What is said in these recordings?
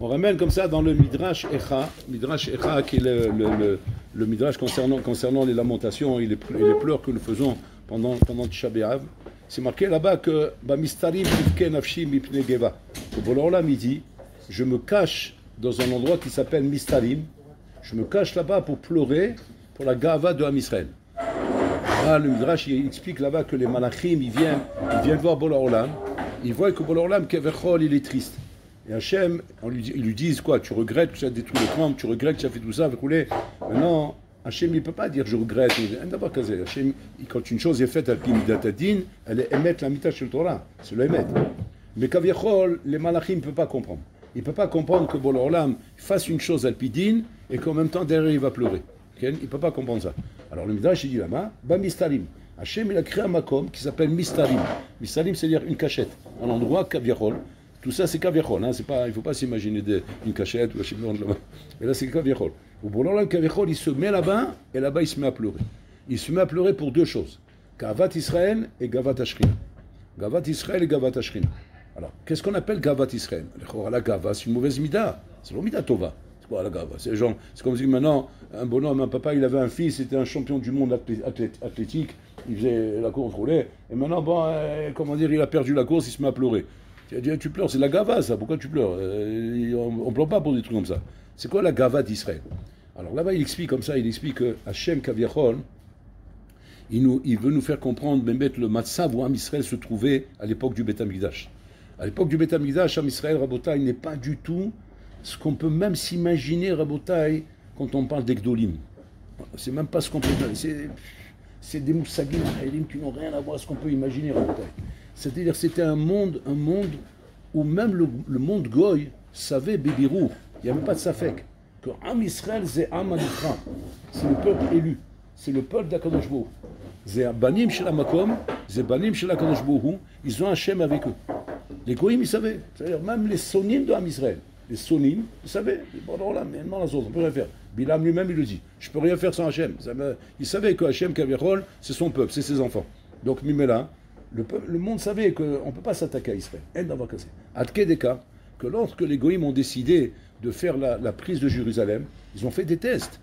On ramène comme ça dans le Midrash Echa qui est le Midrash concernant les lamentations et les pleurs que nous faisons pendant Tisha B'Av. C'est marqué là-bas que Bamistarim Tifke Nafshi Mipne Geva. Au Bololam il dit, je me cache dans un endroit qui s'appelle Mistarim. Je me cache là-bas pour pleurer pour la Gava de Am Israël. Ah, le Midrash il explique là-bas que les Malachim ils viennent voir Bololam. Ils voient que Bololam Kevechol il est triste. Et Hachem, ils lui disent quoi? Tu regrettes que tu as détruit le camp, tu regrettes que tu as fait tout ça, maintenant, Hachem il ne peut pas dire je regrette. Hachem, quand une chose est faite à l'Imidatadin, elle est émettre la mita chez le Torah, c'est le émettre. Mais Kavechol, les Malachim ne peuvent pas comprendre. Il ne peut pas comprendre que Bololam fasse une chose à l'Pidin et qu'en même temps derrière il va pleurer. Okay? Il ne peut pas comprendre ça. Alors le Midrash il dit là-bas, Mistarim. Hachem il a créé un makom qui s'appelle Mistarim. Mistarim c'est-à-dire une cachette, un endroit Kavechol. Tout ça, c'est Kavechol. Hein, il ne faut pas s'imaginer une cachette ou un chimnon là-bas. Mais là, c'est Kavechol. Au Bololam, Kavechol, il se met là-bas, et là-bas, il se met à pleurer. Il se met à pleurer pour deux choses. Gavat Israël et Gavat Ashrin. Gavat Israël et Gavat Ashrin. Alors, qu'est-ce qu'on appelle Gavat Israël? La Gava, c'est une mauvaise mida. C'est la mida Tova. C'est quoi la Gava? C'est comme si maintenant, un bonhomme, un papa, il avait un fils, c'était un champion du monde athlétique, il faisait la course roulée, et maintenant, comment dire, il a perdu la course, il se met à pleurer. Tu pleures, c'est la gava ça, pourquoi tu pleures? On ne pleure pas pour des trucs comme ça. C'est quoi la gava d'Israël? Alors là-bas, il explique comme ça, il explique que Hachem Kaviachol, il veut nous faire comprendre même le matzav où Am Israël se trouvait à l'époque du Beth Amikdash. À l'époque du Beth Amikdash, Am Israël, Rabotai, n'est pas du tout ce qu'on peut même s'imaginer, Rabotai, quand on parle d'Egdolim. C'est même pas ce qu'on peut... C'est des moussagim, qui n'ont rien à voir avec ce qu'on peut imaginer, Rabotai. C'est-à-dire c'était un monde où même le monde Goy savait Bébirou, il n'y avait pas de Safek, que Am Israël c'est Am Anikra, c'est le peuple élu, c'est le peuple d'Akadosh Baruch Hu. C'est Banim Shel Makom, c'est Banim Shel Akadosh Baruch Hu, ils ont Hachem avec eux. Les Goyim ils savaient, c'est-à-dire même les Sonim de Am Israël, les Sonim, ils savaient, bon là, maintenant la chose, on peut rien faire. Bilam lui-même il le dit, je peux rien faire sans Hachem. Il savait que Hachem Kaverol, c'est son peuple, c'est ses enfants. Donc Mimela, le monde savait qu'on ne peut pas s'attaquer à Israël. Adkedeka, que lorsque les Goïms ont décidé de faire la prise de Jérusalem, ils ont fait des tests.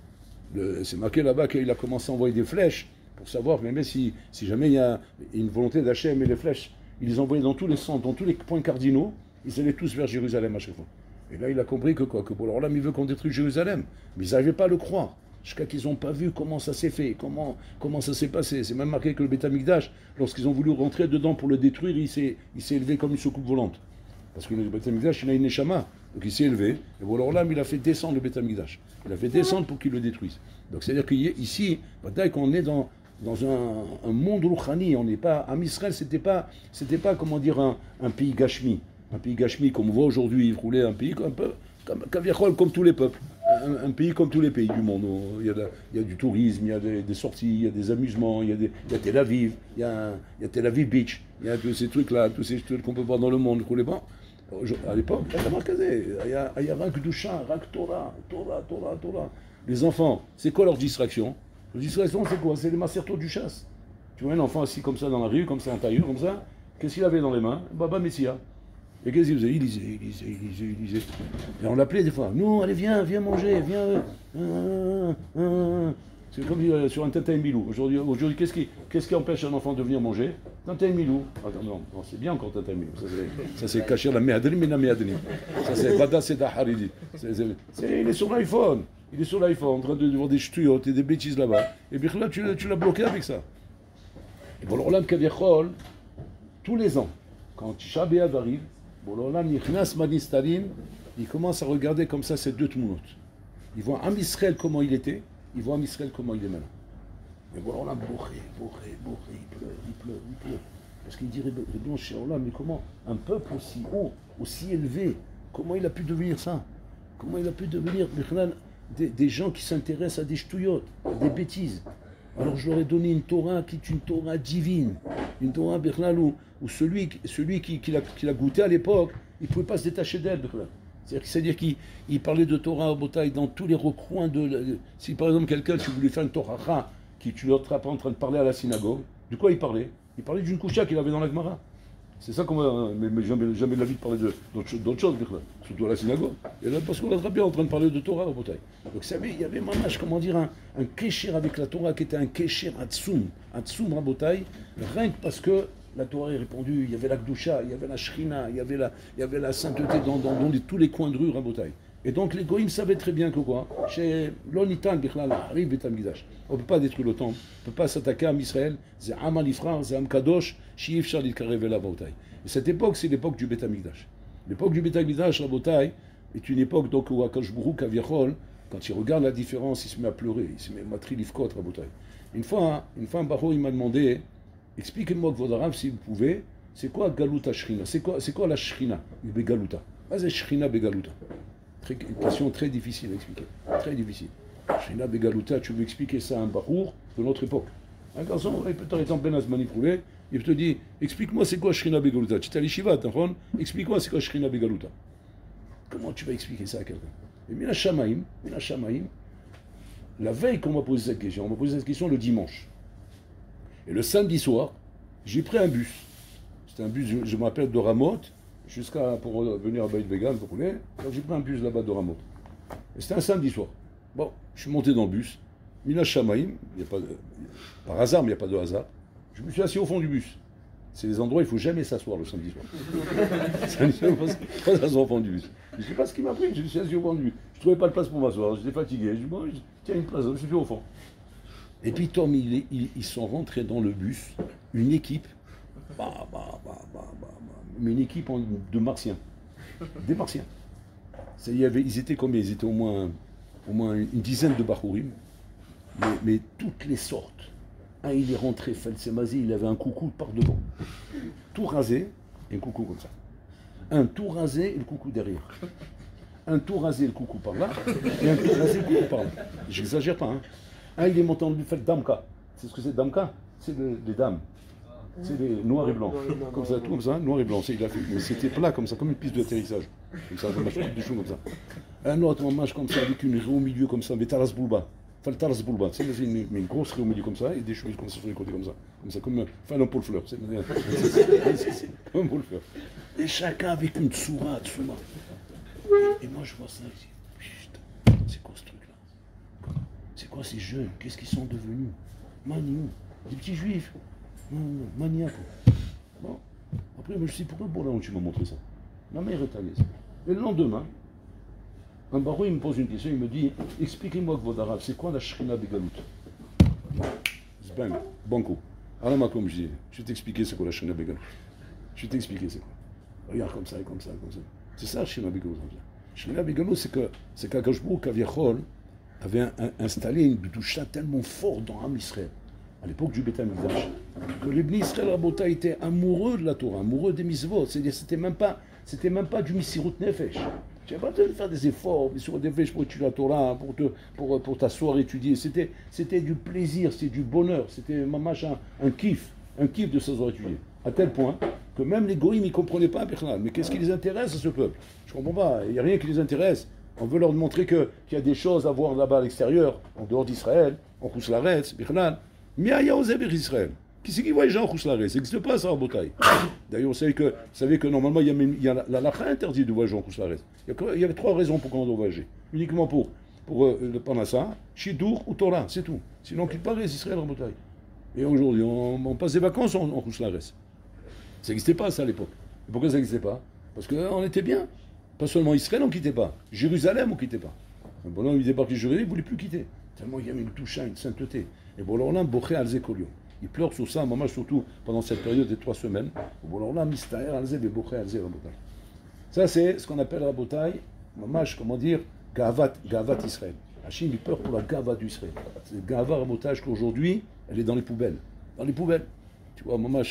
C'est marqué là-bas qu'il a commencé à envoyer des flèches pour savoir, même si jamais il y a une volonté d'Hachem et les flèches, il les envoyait dans tous les centres, dans tous les points cardinaux, ils allaient tous vers Jérusalem à chaque fois. Et là, il a compris que pour l'Olam, il veut qu'on détruise Jérusalem. Mais ils n'arrivaient pas à le croire. Jusqu'à qu'ils n'ont pas vu comment ça s'est fait, comment ça s'est passé. C'est même marqué que le Beth Amikdash, lorsqu'ils ont voulu rentrer dedans pour le détruire, il s'est élevé comme une soucoupe volante. Parce que le Beth Amikdash, il a une neshama, donc il s'est élevé. Et voilà, là, il a fait descendre le Beth Amikdash. Il a fait descendre pour qu'il le détruise. Donc c'est-à-dire qu'ici, qu'on est dans un monde rouchani, on n'est pas... Am Israël, c'était pas comment dire, un pays gashmi. Un pays gashmi, comme on voit aujourd'hui, il roulait un pays un peu comme tous les peuples. Un pays comme tous les pays du monde. Il y a du tourisme, il y a des sorties, il y a des amusements, il y a Tel Aviv, il y a Tel Aviv Beach, il y a tous ces trucs-là, tous ces trucs qu'on peut voir dans le monde. À l'époque, il y a Rak Dusha, Rak Torah. Les enfants, c'est quoi leur distraction? Leur distraction, c'est quoi? C'est les macertos du chasse. Tu vois un enfant assis comme ça dans la rue, comme ça, en tailleur, comme ça, qu'est-ce qu'il avait dans les mains? Baba Messia. Et qu'est-ce qu'il faisait? Il lisait. Et on l'appelait des fois. Non, allez, viens manger, viens. C'est comme sur un Tintin Milou. Aujourd'hui, qu'est-ce qui empêche un enfant de venir manger? Tintin Milou. Attends, non, c'est bien encore Tintin Milou. Ça c'est caché la méadrim et la méadrim. Ça c'est Bada Seda Haridi. Il est sur l'iPhone. Il est sur l'iPhone en train de voir des ch'tuyotes et des bêtises là-bas. Et bien là, tu l'as bloqué avec ça. Et pour l'Olam Kaviachol, tous les ans, quand Tisha B'Av arrive, il commence à regarder comme ça ces deux tmounotes. Il voit Am Israël comment il était, il voit Am Israël comment il est maintenant. Et voilà, on a il pleure. Parce qu'il dirait, mais comment un peuple aussi haut, aussi élevé, comment il a pu devenir ça? Comment il a pu devenir des gens qui s'intéressent à des ch'touillottes, à des bêtises? Alors je leur ai donné une Torah qui est une Torah divine, une Torah où celui qui l'a goûté à l'époque, il ne pouvait pas se détacher d'elle. C'est-à-dire qu'il parlait de Torah au Botaï dans tous les recoins si par exemple quelqu'un, tu voulais faire une Torah, tu le attrapes en train de parler à la synagogue, de quoi il parlait? Il parlait d'une coucha qu'il avait dans la Gemara. C'est ça qu'on va. Mais jamais la vie de parler d'autre chose, surtout à la synagogue. Et là, parce qu'on l'attrape bien en train de parler de Torah, Rabotai. Donc, vous savez, il y avait mamash, comment dire, un kécher avec la Torah qui était un kécher Atsum, Rabotai, rien que parce que la Torah est répandue, il y avait la Gdusha, il y avait la Shrina, il y avait la sainteté dans tous les coins de rue, Rabotai. Et donc les goïms savaient très bien que quoi, chez l'Onitan, arrive Betam Gidash. On ne peut pas détruire le temple, on ne peut pas s'attaquer à Israël, c'est Am Alifra, c'est Am Kadosh, Shiif Charlit Karevela Baotai. Et cette époque, c'est l'époque du Betam Gidash. L'époque du Betam Gidash, Rabotai, est une époque donc où Akash Bourou Kaviachol, quand il regarde la différence, il se met à pleurer, il se met à matri l'ifkot, Rabotai. Une fois, un baro, il m'a demandé, expliquez-moi, Gvodarav, si vous pouvez, c'est quoi Galuta Shrina? C'est quoi la Shrina? Begaluta. Vas-y, Shrina Begaluta. Une question très difficile à expliquer. Très difficile. Shrina Begaluta, tu veux expliquer ça à un barour de notre époque. Un garçon, peut-être étant Ben Azmaniprouvé, il te dit, explique-moi c'est quoi Shrina Begaluta. Tu es à l'Ishiva, explique-moi c'est quoi Shrina Begaluta. Comment tu vas expliquer ça à quelqu'un? Et Mina Shamaim, la veille qu'on m'a posé cette question, on m'a posé cette question le dimanche. Et le samedi soir, j'ai pris un bus. C'était un bus, je m'appelle de Ramoth, pour venir à Baït Vegan, vous voulez. Donc j'ai pris un bus là-bas de Ramoth. Et c'était un samedi soir. Bon, je suis monté dans le bus. Mina Shamaim, par hasard, mais il n'y a pas de hasard. Je me suis assis au fond du bus. C'est des endroits où il ne faut jamais s'asseoir le samedi soir. Pas s'asseoir au fond du bus. Je ne sais pas ce qui m'a pris, je me suis assis au fond du bus. Je ne trouvais pas de place pour m'asseoir, j'étais fatigué. Je dis, bon, tiens une place, je suis au fond. Et puis, Tom, ils sont rentrés dans le bus, une équipe, mais une équipe de Martiens, des Martiens. Ils étaient combien? Ils étaient au moins une dizaine de Bahourim, mais toutes les sortes. Un, il est rentré, Felsemazi, il avait un coucou par devant, tout rasé, et un coucou comme ça. Un tout rasé et le coucou derrière. Un tout rasé et le coucou par là, et un tout rasé et le coucou par là. J'exagère pas, hein. Un, il est monté en fait Damka. C'est ce que c'est Damka? C'est les dames. C'est les noirs et blancs. Comme ça, tout comme ça, noir et blanc. Mais c'était plat comme ça, comme une piste d'atterrissage. Comme ça, je coupe des choux comme ça. Un autre, on mange comme ça, avec une raie au milieu comme ça, mais Taras Boulba. Enfin, le Taras Boulba, c'est une grosse raie au milieu comme ça, et des cheveux comme ça sur les côtés comme ça. Comme ça, comme un Paul Fleur. C'est comme un Paul Fleur. Et chacun avec une tsoura. Et moi, je vois ça, je dis, putain, c'est quoi ce truc-là? C'est quoi ces jeunes? Qu'est-ce qu'ils sont devenus? Maniou, des petits juifs. Maniaque. Bon. Après, je me suis dit, pourquoi tu m'as montré ça? Ma mère est allée. Et le lendemain, un barreau, il me pose une question, il me dit, expliquez-moi, Gvodarav, c'est quoi la Shrina Begalut? Zbang, banco. Alors, comme je dis, je vais t'expliquer c'est quoi la Shrina Begalut. Je vais t'expliquer c'est quoi. Regarde comme ça, et comme ça, comme ça. C'est ça, Shrina Begalut. Shrina Begalut, c'est qu'Akash Bourou Kaviachol avait installé une doucha tellement forte dans Am Israël, à l'époque du Beth Amikdash, que les Bnei Israël Rabota étaient amoureux de la Torah, amoureux des mitzvot. C'est-à-dire, c'était même pas du Misirut Nefesh. Tu n'avais pas besoin de faire des efforts, Misirut Nefesh pour étudier la Torah, pour t'asseoir étudier. C'était du plaisir, c'était du bonheur, c'était un kiff de s'asseoir étudier. À tel point que même les goïms ne comprenaient pas Bichlal. Mais qu'est-ce qui les intéresse à ce peuple? Je ne comprends pas, il n'y a rien qui les intéresse. On veut leur montrer qu'il y a des choses à voir là-bas à l'extérieur, en dehors d'Israël, en Khouslaretz, Bichlal. Mais il y a aux Israël. Qui c'est qui voit les gens en Khouslaretz? Ça n'existe pas, ça, en Botaï. D'ailleurs, vous savez que normalement, il y a la lacha interdite de voyager en Khouslaretz. Il y a 3 raisons pour qu'on doit voyager. Uniquement pour le Parnassa, Shidur ou Torah, c'est tout. Sinon, qu'il parle les Israël en Botaï. Et aujourd'hui, on passe des vacances en Khouslaretz. Ça n'existait pas, ça, à l'époque. Et pourquoi ça n'existait pas? Parce qu'on était bien. Pas seulement Israël, on ne quittait pas. Jérusalem, on ne quittait pas. Bon, là, il débarque de Jérusalem, il ne voulait plus quitter. Tellement il y avait une toucha, une sainteté. Et bon, alors là, Boché Alzekolion. Il pleure sur ça, maman, surtout pendant cette période des 3 semaines. Bon, alors là, Mistaher Alze, Boché Alze, Rabotai. Ça, c'est ce qu'on appelle Rabotai, maman, comment dire, Gavat Israël. Hachim, il pleure pour la Gava d'Israël. C'est Gava Rabotai qu'aujourd'hui, elle est dans les poubelles. Dans les poubelles. Tu vois, maman,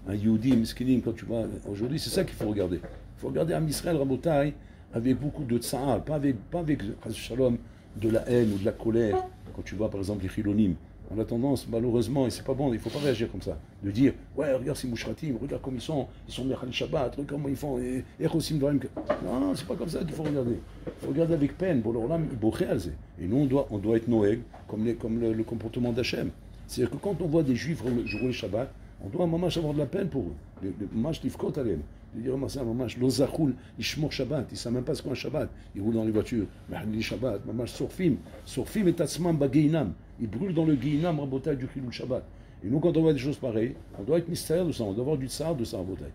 un Yehudi, Miskinim, quand tu vois, aujourd'hui, c'est ça qu'il faut regarder. Il faut regarder un Israël Rabotai avec beaucoup de tsa'al, pas avec Shalom, de la haine ou de la colère. Quand tu vois, par exemple, les Chilonim, on a tendance, malheureusement, et c'est pas bon, il ne faut pas réagir comme ça, de dire, ouais, regarde ces mouchratim, regarde comme ils sont Mechal Shabbat, regarde comment ils font, et non, c'est pas comme ça qu'il faut regarder. Il faut regarder avec peine, et nous, on doit être Noël, comme le comportement d'Hachem. C'est-à-dire que quand on voit des Juifs jouer le Shabbat, On doit avoir de la peine pour eux. Les mamash tifkot alem. De dire mamash l'ozachoul, ishmor Shabbat. Ils ne savent même pas ce qu'est un Shabbat. Ils roulent dans les voitures. Mahli Shabbat, mamash sorfim. Sorfim et tatsman bageinam. Ils brûlent dans le geinam rabotai du chilul Shabbat. Et nous, quand on voit des choses pareilles, on doit être mystérieux de ça. On doit avoir du tsar de ça rabotai.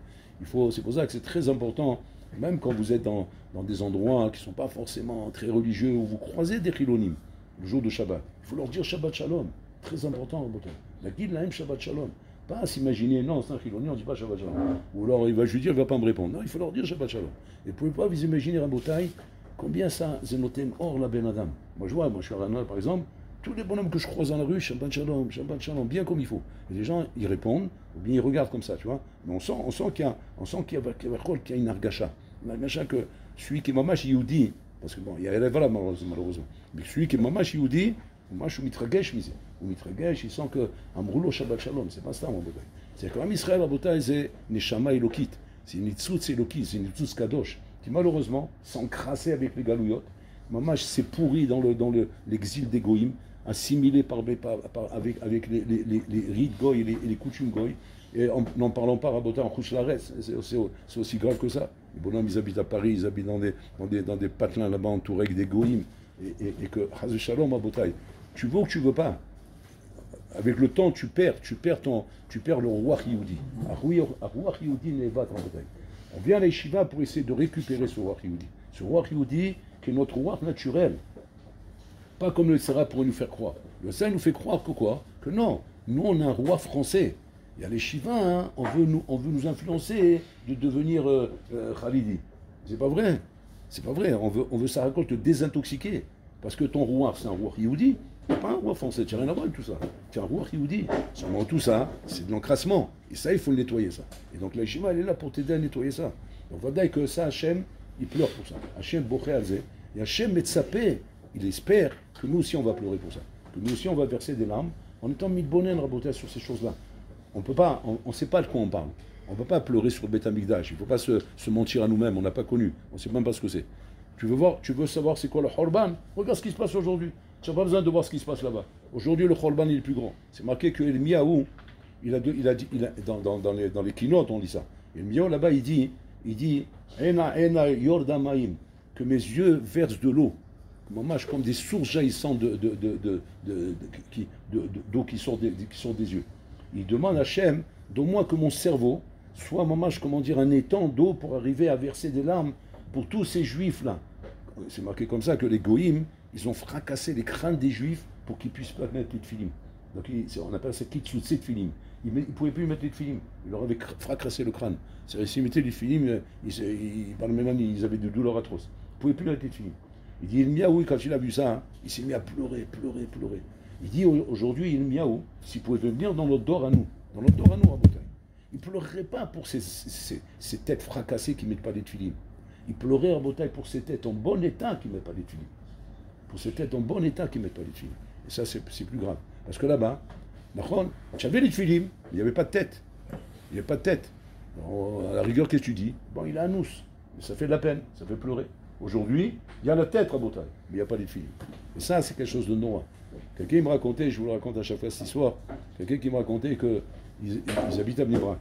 C'est pour ça que c'est très important, même quand vous êtes dans des endroits qui ne sont pas forcément très religieux, où vous croisez des chilonim, le jour de Shabbat. Il faut leur dire Shabbat Shalom. Très important rabotai. La guide la Shabbat Shalom. Pas s'imaginer, non, c'est un chiloni, on ne dit pas Shabbat Shalom. Ou alors il va juste dire, il ne va pas me répondre. Non, il faut leur dire Shabbat Shalom. Et vous ne pouvez pas vous imaginer, Rabotai, combien ça, zenotem hors la ben Adam. Moi je suis à Ranal par exemple, tous les bonhommes que je croise dans la rue, Shabbat Shalom, bien comme il faut. Et les gens, ils répondent, ou bien ils regardent comme ça, tu vois. Mais on sent qu'il y a une argacha. Une argacha que celui qui est mamash Yehudi, parce que bon, il y a l'élève malheureusement. Mais celui qui est mamash Yehudi, moi je suis mitragesh, ou mitragesh, il sent que Amroulo Shabbat Shalom, c'est pas ça mon bébé. C'est que l'âme Israël, Rabotai, c'est Neshama Elokit, c'est une Nitzutz Elokit, c'est une Nitzutz Kadosh, qui malheureusement s'encrassait avec les galouyot. Mamash s'est pourri dans l'exil des Goïm, assimilé avec les rites Goï et les coutumes Goï. Et n'en parlons pas, Rabotai, en Kouchlaret, c'est aussi grave que ça. Les bonhommes, ils habitent à Paris, ils habitent dans des patelins là-bas entourés avec des Goïm. Et que, Chaz Shalom, Rabotai, tu veux ou tu veux pas, avec le temps, tu perds le roi Yehudi. A roi Yehudi nevat, Rabotai. On vient à la yeshiva pour essayer de récupérer ce roi Yehudi. Ce roi Yehudi qui est notre roi naturel. Pas comme le Sera pourrait nous faire croire. Le Sera nous fait croire que quoi? Que non, nous on a un roi français. Il y a les yeshivas, hein, on veut nous influencer de devenir Khalidi. C'est pas vrai. C'est pas vrai. On veut ça raconte te désintoxiquer. Parce que ton roi, c'est un roi Yehudi. C'est pas un roi français, tu n'as rien à voir avec tout ça. Tu es un roi Yehudi. Seulement tout ça, c'est de l'encrassement. Et ça, il faut le nettoyer, ça. Et donc la yeshiva, elle est là pour t'aider à nettoyer ça. Donc voilà que ça, Hachem, il pleure pour ça. Hachem boché alzé. Et Hachem metzapé, il espère que nous aussi, on va pleurer pour ça. Que nous aussi, on va verser des larmes en étant mitbonen raboté sur ces choses-là. On peut pas, on ne sait pas de quoi on parle. On ne peut pas pleurer sur le Beth Amikdash. Il ne faut pas se mentir à nous-mêmes. On n'a pas connu. On ne sait même pas ce que c'est. Tu veux savoir c'est quoi le Khorban? Regarde ce qui se passe aujourd'hui. Tu n'as pas besoin de voir ce qui se passe là-bas. Aujourd'hui, le Khorban il est plus grand. C'est marqué que El Miaou, dans les keynotes, on lit ça. El Miaou, là-bas, il dit Ena Yordamaim, que mes yeux versent de l'eau. Comme des sources jaillissantes d'eau qui sortent des yeux. Il demande à Hachem, donne-moi que mon cerveau soit, un étang d'eau pour arriver à verser des larmes pour tous ces juifs-là. C'est marqué comme ça que les goïms, ils ont fracassé les crânes des juifs pour qu'ils puissent pas mettre les tfilim. Donc on appelle ça kitsutse tfilim. Ils ne pouvaient plus mettre les tfilim. Ils leur avaient fracassé le crâne. C'est-à-dire s'ils mettaient les tfilim, ils avaient des douleurs atroces. Ils ne pouvaient plus mettre les tfilim. Il dit, Miaou, quand il a vu ça, hein, il s'est mis à pleurer. Il dit, aujourd'hui, il Miaou, s'il pouvait venir dans notre dor à nous, à Botaï, il ne pleurerait pas pour ces têtes fracassées qui ne mettent pas les tfilim. Il pleurait à Botaï pour ces têtes en bon état qui ne mettent pas les tfilim. Pour ces têtes en bon état qui ne mettent pas les tfilim. Et ça, c'est plus grave. Parce que là-bas, tu avais les tfilim, il n'y avait pas de tête. Il n'y avait pas de tête. Alors, à la rigueur, qu'est-ce que tu dis? Bon, il a un nous. Ça fait de la peine, ça fait pleurer. Aujourd'hui, il y a la tête à Botaï, mais il n'y a pas les tfilim. Et ça, c'est quelque chose de noir. Quelqu'un me racontait, je vous le raconte à chaque fois cette histoire, quelqu'un qui me racontait qu'ils habitent à Bnei Brak.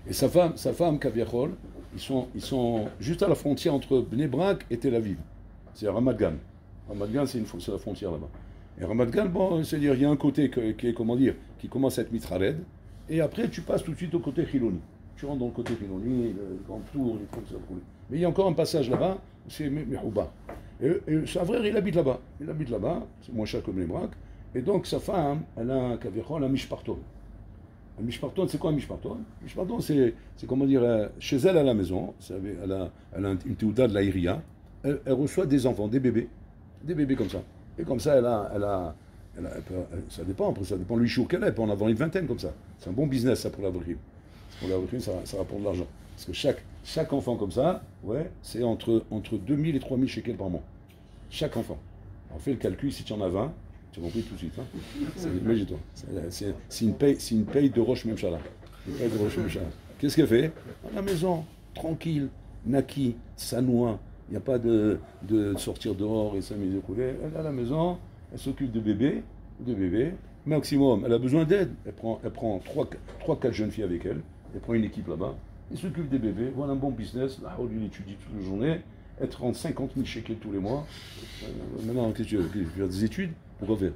Et sa femme Kaviachol, ils sont juste à la frontière entre Bnei Brak et Tel Aviv. C'est à Ramat Gan. Ramat Gan, c'est la frontière là-bas. Et Ramat Gan, bon, c'est-à-dire, il y a un côté qui commence à être mitrared, et après, tu passes tout de suite au côté Chiloni. Tu rentres dans le côté Chiloni, le grand tour, les trucs, ça roule. Mais il y a encore un passage là-bas, c'est Mehouba. Et sa frère, il habite là-bas. C'est moins cher que Bnei Brak. Et donc, sa femme, elle a un Kaviachol, un Mishparton. Un Mishparton, c'est quoi un Mishparton? Mishparton, c'est comment dire, chez elle à la maison, elle a une théouda de la Iria, elle reçoit des enfants, des bébés comme ça. Et comme ça, ça dépend de l'huichour qu'elle a, elle peut en avoir une vingtaine comme ça. C'est un bon business, ça, pour la Brihim. Pour la Brihim, ça rapporte de l'argent. Parce que chaque enfant comme ça, ouais, c'est entre 2000 et 3000 shekels par mois. Chaque enfant. On fait le calcul, si tu en as 20, tu as compris tout de suite. Hein. Imagine-toi. C'est une paye de Rosh Memchala. Qu'est-ce qu'elle fait? À la maison, tranquille, naki, sanoua. Il n'y a pas de sortir dehors et s'amuser couler. Elle est à la maison, elle s'occupe de bébé, Maximum. Elle a besoin d'aide. Elle prend 3-4 jeunes filles avec elle. Elle prend une équipe là-bas. Elle s'occupe des bébés. Voilà un bon business. Là, il étudie toute la journée. Elle te rend 50 000 shekels tous les mois. Maintenant, qu'est-ce que tu veux faire des études? Pourquoi faire?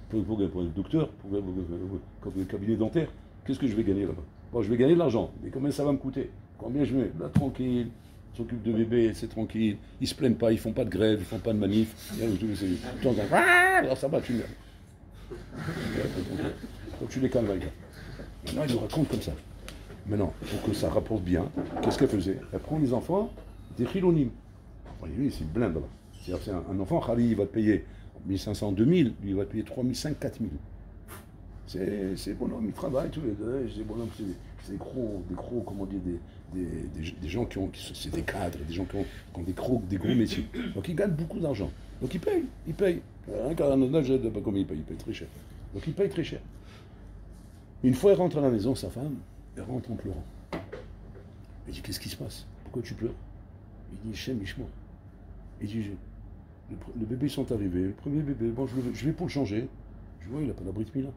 Pour être docteur? Pour un cabinet dentaire? Qu'est-ce que je vais gagner là-bas? Bon, je vais gagner de l'argent. Mais combien ça va me coûter? Combien je mets? Là, tranquille. S'occupent de bébés, c'est tranquille. Ils se plaignent pas, ils font pas de grève, ils font pas de manif. Alors ça va, tu meurs. Quand tu les calmes, là. Maintenant, ils nous racontent comme ça. Maintenant, pour que ça rapporte bien, qu'est-ce qu'elle faisait? Elle prend les enfants des chilonim. Lui, c'est blinde là. C'est-à-dire, c'est un enfant, Khali, il va te payer 1500, 2000, lui, il va te payer 3500, 4000. C'est bonhomme, il travaille tous les deux. C'est bonhomme, c'est des gros, comment dire, des gens c'est des cadres, des gens qui ont des gros métiers. Donc ils gagnent beaucoup d'argent. Donc ils payent. Un Canada, je ne sais pas combien il paye très cher. Donc il paye très cher. Une fois, elle rentre à la maison, sa femme, elle rentre en pleurant. Elle dit, qu'est-ce qui se passe? Pourquoi tu pleures? Il dit, Shem Ishmo. Il dit, les bébés sont arrivés, le premier bébé, bon, je vais pour le changer. Je vois, il n'a pas la Brit Mila.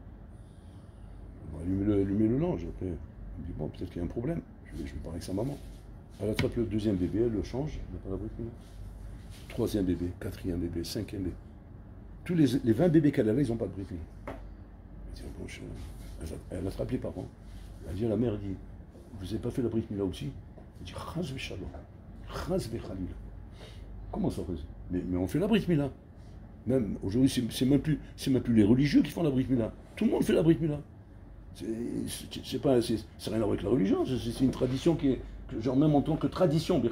Elle lui met le linge. Après, elle me dit, bon, peut-être qu'il y a un problème. Je vais parler avec sa maman. Elle attrape le deuxième bébé, elle le change, elle n'a pas la Brit Mila. Troisième bébé, quatrième bébé, cinquième bébé. Tous les 20 bébés qu'elle avait, ils n'ont pas de Brit Mila. Elle dit, bon, elle attrape les parents. Elle dit à la mère, elle dit, vous n'avez pas fait la Brit Mila aussi? Elle dit, Chaz v'shalom, Chaz v'chalil. Comment ça fait? Mais on fait la Brit Mila. Même aujourd'hui, c'est même plus les religieux qui font la Brit Mila. Tout le monde fait la Brit Mila. C'est rien à voir avec la religion, c'est une tradition que genre même en tant que tradition,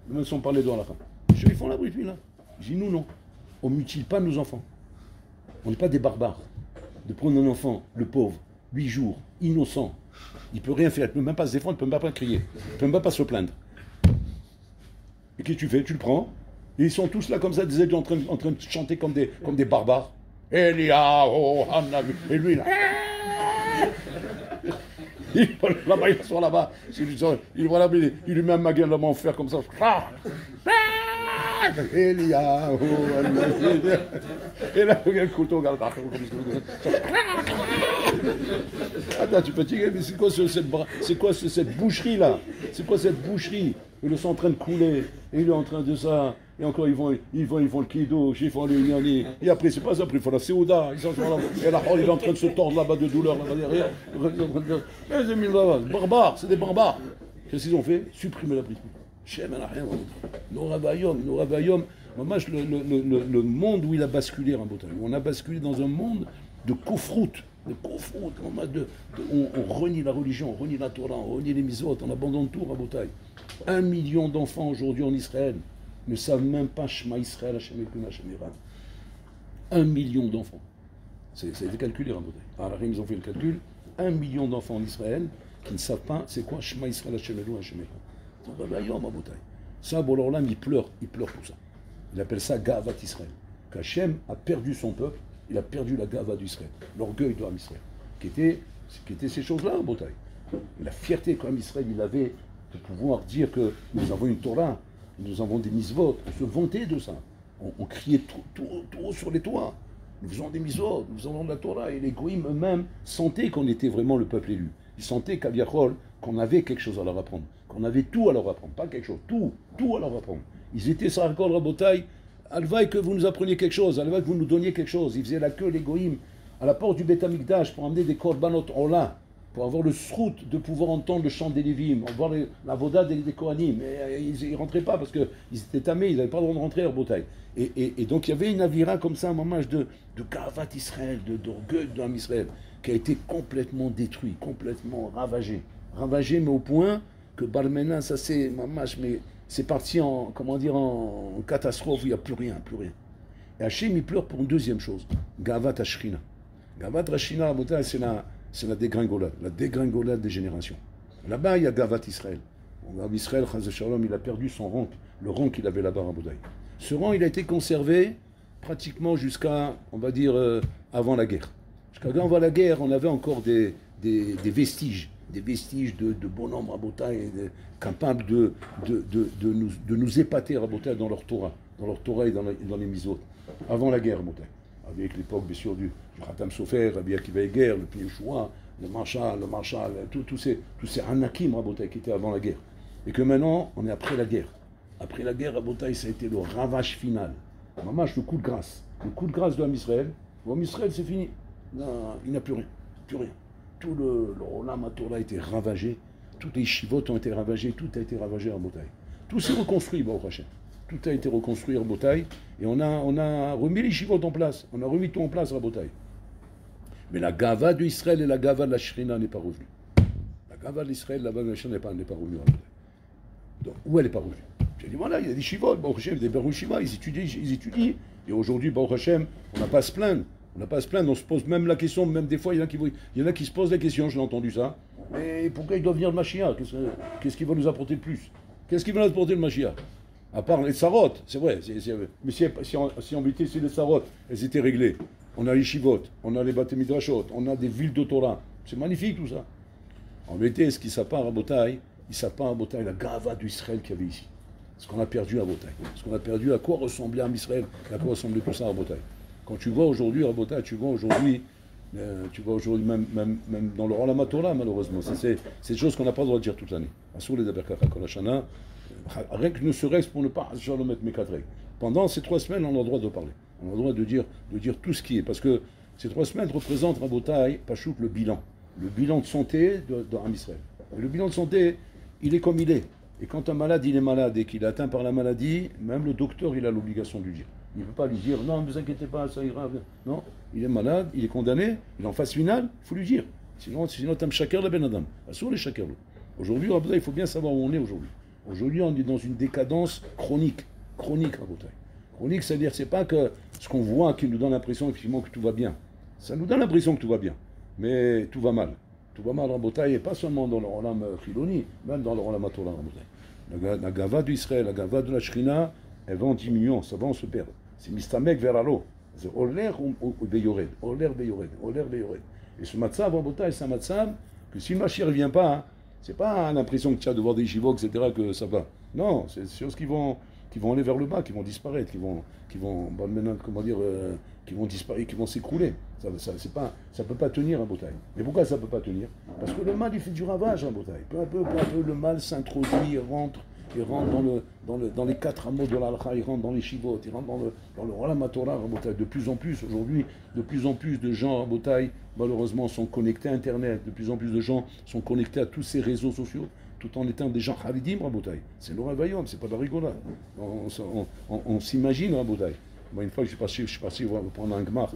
même si on parlait de la fin. Ils font la Brit Mila. Je dis nous non, on ne mutile pas nos enfants. On n'est pas des barbares. De prendre un enfant, le pauvre, 8 jours, innocent, il ne peut rien faire, il ne peut même pas se défendre, il ne peut même pas crier, il ne peut même pas se plaindre. Et qu'est-ce que tu fais? Tu le prends, et ils sont tous là comme ça, des adultes en train de chanter comme des barbares. Elia, oh, Hanavi, et lui là. Là-bas, il s'assoit là-bas, il lui met un magasin là-bas en fer comme ça. Elia, oh, et là, il y a le couteau, regarde. Attends, tu es fatigué, mais c'est quoi cette boucherie-là? C'est quoi cette boucherie? Ils sont en train de couler, et il est en train de ça, et encore ils vont le kido, ils font le gnani, et après c'est pas ça, après il faut la séouda, et là, il est en train de se tordre là-bas de douleur, là-bas derrière. Les amis là-bas, barbares, c'est des barbares. Qu'est-ce qu'ils ont fait? Supprimer la Brit Mila. Shem, elle n'a rien. Nos Ravaillom, le monde où il a basculé, on a basculé dans un monde de kofrout, on renie la religion, on renie la Torah, on renie les mitzvot, on abandonne tout, Rabotai. 1 million d'enfants aujourd'hui en Israël ne savent même pas Shema Israël, Hashem Elokeinu, Hashem Echad. 1 million d'enfants. Ça a été calculé, Rabotai. Alors, ils ont fait le calcul. 1 million d'enfants en Israël qui ne savent pas c'est quoi Shema Israël, Hashem Elokeinu, Hashem Echad. Ça, Boulorlam, il pleure tout ça. Il appelle ça Gavat Israël. Qu'Hachem a perdu son peuple, il a perdu la Gava d'Israël, l'orgueil de Israël, qui était ces choses-là en Bretagne. La fierté qu'Am Israël il avait de pouvoir dire que nous avons une Torah, nous avons des mitzvot, on se vantait de ça. On criait tout haut sur les toits. Nous faisons des mitzvot, nous avons de la Torah, et les goïms eux-mêmes sentaient qu'on était vraiment le peuple élu. Ils sentaient qu'Aviachol, qu'on avait quelque chose à leur apprendre, qu'on avait tout à leur apprendre, pas quelque chose, tout à leur apprendre. Ils étaient sur la Rabotai. Alvaï que vous nous appreniez quelque chose, alvaï que vous nous donniez quelque chose. Ils faisaient la queue, les goïms, à la porte du Beth Amikdash pour amener des korbanot Ola, pour avoir le srout de pouvoir entendre le chant des Lévim, voir la voda des Kohanim. Mais ils ne rentraient pas parce qu'ils étaient tamés, ils n'avaient pas le droit de rentrer à Rabotai. Et donc il y avait une avira comme ça, un moment de Gavat Israël, d'orgueil d'Am Israël, qui a été complètement détruit, complètement ravagé. Ravagé, mais au point que Balmena, ça c'est mamash, mais c'est parti en catastrophe où il n'y a plus rien. Et Hachem, il pleure pour une deuxième chose, Gavat Ashrina. Gavat Ashrina, c'est la dégringolade des générations. Là-bas, il y a Gavat Israël. Gavat Israël, Chaz Shalom, il a perdu son rang, le rang qu'il avait là-bas à Boudaï. Ce rang, il a été conservé pratiquement jusqu'à, on va dire, avant la guerre. Jusqu'à avant la guerre, on avait encore des vestiges. Des vestiges de bonhommes Rabotai, capables de nous épater Rabotai dans leur Torah et dans les mitzvot. Avant la guerre Rabotai. avec l'époque, bien sûr, du Khatam Sofer, Rabbi Akiva Eger, le Yeshua, le Marshal, tous ces Anakim, Rabotai, qui étaient avant la guerre. Et que maintenant, on est après la guerre. Après la guerre, Rabotai, ça a été le ravage final. Mamash, le coup de grâce. Le coup de grâce de l'Am Israël. L'Am Israël, c'est fini. Non, il n'a plus rien. Plus rien. Tout le Olam HaTorah a été ravagé. Toutes les chivotes ont été ravagées. Tout a été ravagé à Rabotai. Tout s'est reconstruit, Baruch Hashem. Tout a été reconstruit à Rabotai. Et on a remis les chivotes en place. On a remis tout en place à Rabotai. Mais la gava d'Israël et la gava de la Shrina n'est pas revenue. La gava de l'Israël, la gava de la Shrina n'est pas revenue. Donc, où elle n'est pas revenue? J'ai dit, voilà, il y a des shivot, Baruch Hashem, des Baruch Shiva, ils étudient. Et aujourd'hui, Baruch Hashem, on n'a pas à se plaindre. On n'a pas à se plaindre, on se pose même la question, même des fois, il y en a qui se posent la question, je l'ai entendu ça. Mais pourquoi il doit venir le Mashiach? Qu'est-ce qu'il va nous apporter de plus? Qu'est-ce qu'il va nous apporter le Mashiach? À part les sarot, c'est vrai. Mais si on mettait les sarot, elles étaient réglées. On a les shivot, on a les Bate Midrashot, on a des villes de Torah. C'est magnifique tout ça. En vérité, ce qui s'appare à Botaï, il s'appare à Botaï la gava d'Israël qu'il y avait ici. Ce qu'on a perdu à Botaï. Ce qu'on a perdu, à quoi ressemblait Am Israël, à quoi ressemblait tout ça à Botaï. Quand tu vois aujourd'hui à Botaï, tu vois aujourd'hui même dans le Olam HaTorah, malheureusement. C'est des choses qu'on n'a pas le droit de dire toute l'année. Assour les Daberkaka Kolashana, rien que ne serait-ce pour ne pas mettre mes quatre règles. Pendant ces 3 semaines, on a le droit de parler. On a le droit de dire tout ce qui est. Parce que ces 3 semaines représentent Rabotai, Pachouk, le bilan. Le bilan de santé d'Am Israël. Et le bilan de santé, il est comme il est. Et quand un malade, il est malade et qu'il est atteint par la maladie, même le docteur, il a l'obligation de lui dire. Il ne peut pas lui dire, non, ne vous inquiétez pas, ça ira. Non, il est malade, il est condamné, il est en phase finale, il faut lui dire. Sinon t'aimes chacun le ben adam. Assour les chacun. Aujourd'hui, il faut bien savoir où on est aujourd'hui. Aujourd'hui, on est dans une décadence chronique. Chronique, Rabotai. Chronique, c'est-à-dire, c'est pas que ce qu'on voit qui nous donne l'impression effectivement que tout va bien. Ça nous donne l'impression que tout va bien. Mais tout va mal. Tout va mal, Rabotai, et pas seulement dans le Olam Chiloni, même dans le Olam HaTorah, Rabotai. La gava d'Israël, la gava de la Shrina, elle va en diminuant, ça va en se perdre. C'est mistamek vers l'eau. C'est oler ou beyored. Oler beyored. Oler beyored. Et ce matzav, Rabotai, c'est un matzav que si le Mashiach ne revient pas, c'est pas l'impression que tu as de voir des chivos, etc., que ça va. Non, c'est des choses qui vont aller vers le bas, qui vont disparaître, qui vont qui vont disparaître, qui vont s'écrouler. Ça peut pas tenir un Botaï. Mais pourquoi ça peut pas tenir? Parce que le mal, il fait du ravage un Botaï. Peu à peu, le mal s'introduit, il rentre dans les 4 hameaux de l'Alcha, il rentre dans les Shivot, il rentre dans le Olam HaTorah, de plus en plus, aujourd'hui, de plus en plus de gens, Rabotai, malheureusement, sont connectés à Internet, de plus en plus de gens sont connectés à tous ces réseaux sociaux, tout en étant des gens Haridim, Rabotai. C'est le Ravaillon, c'est pas de la rigolade. On s'imagine, Rabotai. Moi, une fois que je suis passé prendre un gmar,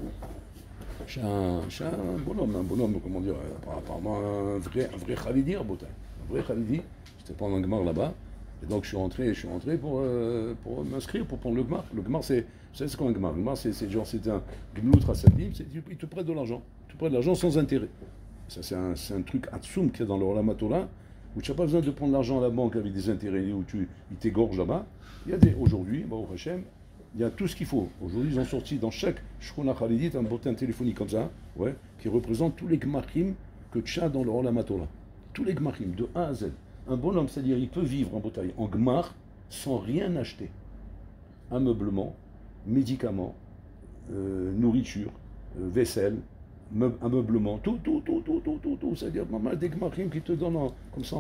chez un bonhomme, comment dire, apparemment un vrai Haridi, Rabotai. Un vrai Haridi, j'étais prendre un gmar là-bas. Et donc je suis rentré pour m'inscrire, pour prendre le gmar. Le gmar, c'est quoi un gmar? Le gmar, c'est un gmlout rasadim, il te prête de l'argent. Tu prêtes de l'argent sans intérêt. Ça, c'est un truc atsoum qu'il y a dans le Olam HaTorah, où tu n'as pas besoin de prendre l'argent à la banque avec des intérêts, où ils t'égorgent là-bas. Aujourd'hui, Baruch Hashem, il y a tout ce qu'il faut. Aujourd'hui, ils ont sorti dans chaque Shkona Khalidit un bottin téléphonique comme ça, qui représente tous les gmachim que tu as dans le Olam HaTorah. Tous les gmachim, de A à Z. Un bonhomme, c'est-à-dire il peut vivre en Botaï, en gmar, sans rien acheter. Ameublement, médicaments, nourriture, vaisselle, ameublement, tout. C'est-à-dire des gmarim qui te donnent comme ça.